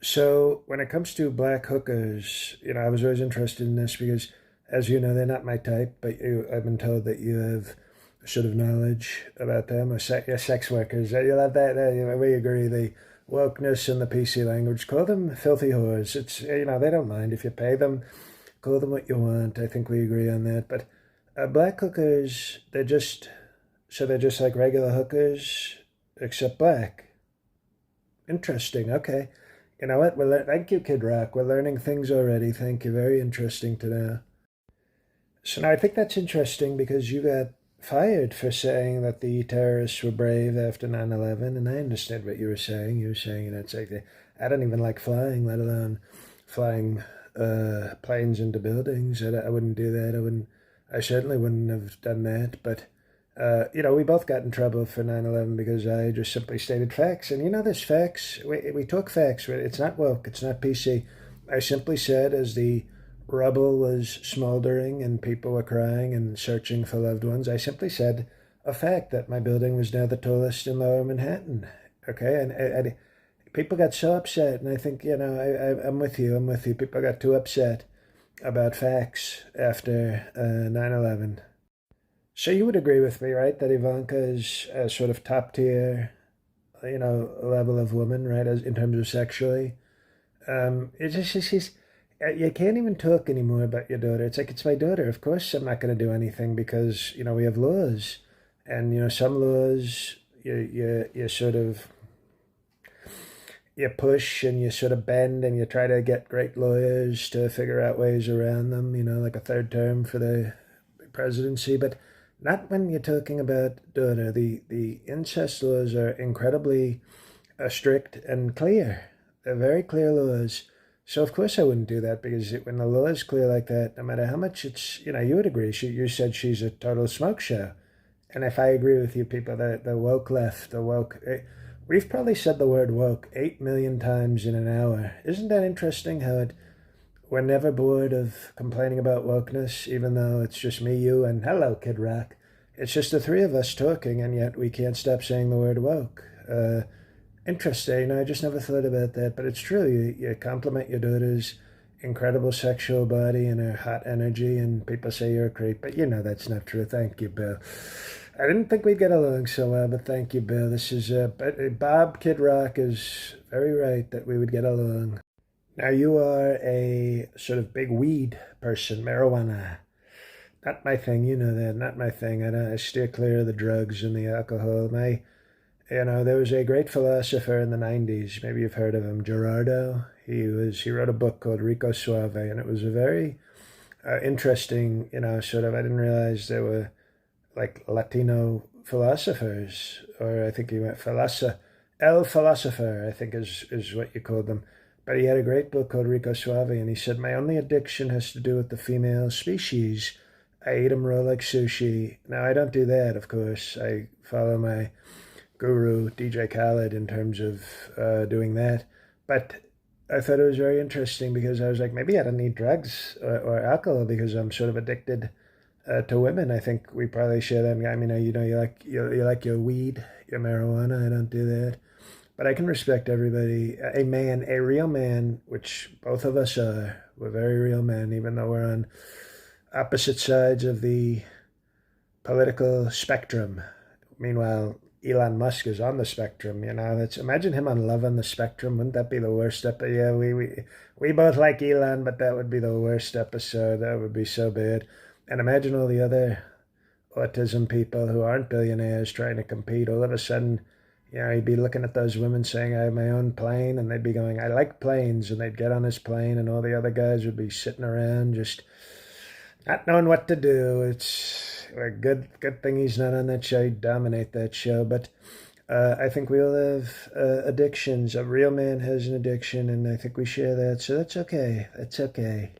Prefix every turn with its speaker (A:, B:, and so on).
A: So when it comes to black hookers, I was always interested in this because, as you know, they're not my type, but I've been told that you have sort of knowledge about them, or sex workers. You love that. We agree. The wokeness and the PC language, call them filthy whores. They don't mind if you pay them, call them what you want. I think we agree on that. But black hookers, they're just like regular hookers, except black. Interesting. Okay. You know what? Thank you, Kid Rock. We're learning things already. Thank you. Very interesting to know. So now I think that's interesting because you got fired for saying that the terrorists were brave after 9/11, and I understand what you were saying. You were saying, it's like, I don't even like flying, let alone flying planes into buildings. I wouldn't do that. I certainly wouldn't have done that. But we both got in trouble for 9/11 because I just simply stated facts. And there's facts. We talk facts. It's not woke. It's not PC. I simply said, as the rubble was smoldering and people were crying and searching for loved ones, I simply said a fact that my building was now the tallest in Lower Manhattan. Okay, and people got so upset, and I think I'm with you. I'm with you. People got too upset about facts after 9/11. So you would agree with me, right, that Ivanka is a sort of top tier, level of woman, right, as in terms of sexually. It's just she's you can't even talk anymore about your daughter. It's like, it's my daughter. Of course, I'm not going to do anything because we have laws, and some laws you sort of you push and you sort of bend and you try to get great lawyers to figure out ways around them. Like a third term for the presidency, but not when you're talking about daughter. The incest laws are incredibly strict and clear. They're very clear laws. So of course I wouldn't do that because when the law is clear like that, no matter how much it's, you would agree. You said she's a total smoke show. And if I agree with you people, the woke left, the woke, we've probably said the word woke 8 million times in an hour. Isn't that interesting how we're never bored of complaining about wokeness, even though it's just me, you, and hello, Kid Rock. It's just the three of us talking, and yet we can't stop saying the word woke. Interesting. I just never thought about that, but it's true. You compliment your daughter's incredible sexual body and her hot energy, and people say you're a creep, but that's not true. Thank you, Bill. I didn't think we'd get along so well, but thank you, Bill. This is Bob Kid Rock is very right that we would get along. Now you are a sort of big weed person, marijuana. Not my thing, you know that. Not my thing. I steer clear of the drugs and the alcohol. There was a great philosopher in the '90s. Maybe you've heard of him, Gerardo. He wrote a book called Rico Suave, and it was a very interesting, sort of. I didn't realize there were like Latino philosophers, or I think he went El Philosopher, I think is what you called them. But he had a great book called Rico Suave, and he said, my only addiction has to do with the female species. I eat them raw like sushi. Now, I don't do that, of course. I follow my guru, DJ Khaled, in terms of doing that. But I thought it was very interesting because I was like, maybe I don't need drugs or alcohol because I'm sort of addicted to women. I think we probably share that. I mean, you like your weed, your marijuana. I don't do that. But I can respect everybody. A real man, which both of us are. We're very real men, even though we're on opposite sides of the political spectrum. Meanwhile, Elon Musk is on the spectrum. Let's imagine him on Love on the Spectrum. Wouldn't that be the worst episode? Yeah, we both like Elon, but that would be the worst episode. That would be so bad. And imagine all the other autism people who aren't billionaires trying to compete. All of a sudden, he'd be looking at those women saying, I have my own plane, and they'd be going, I like planes, and they'd get on his plane, and all the other guys would be sitting around just not knowing what to do. It's a good thing he's not on that show. He'd dominate that show. But I think we all have addictions. A real man has an addiction, and I think we share that, so that's okay. That's okay.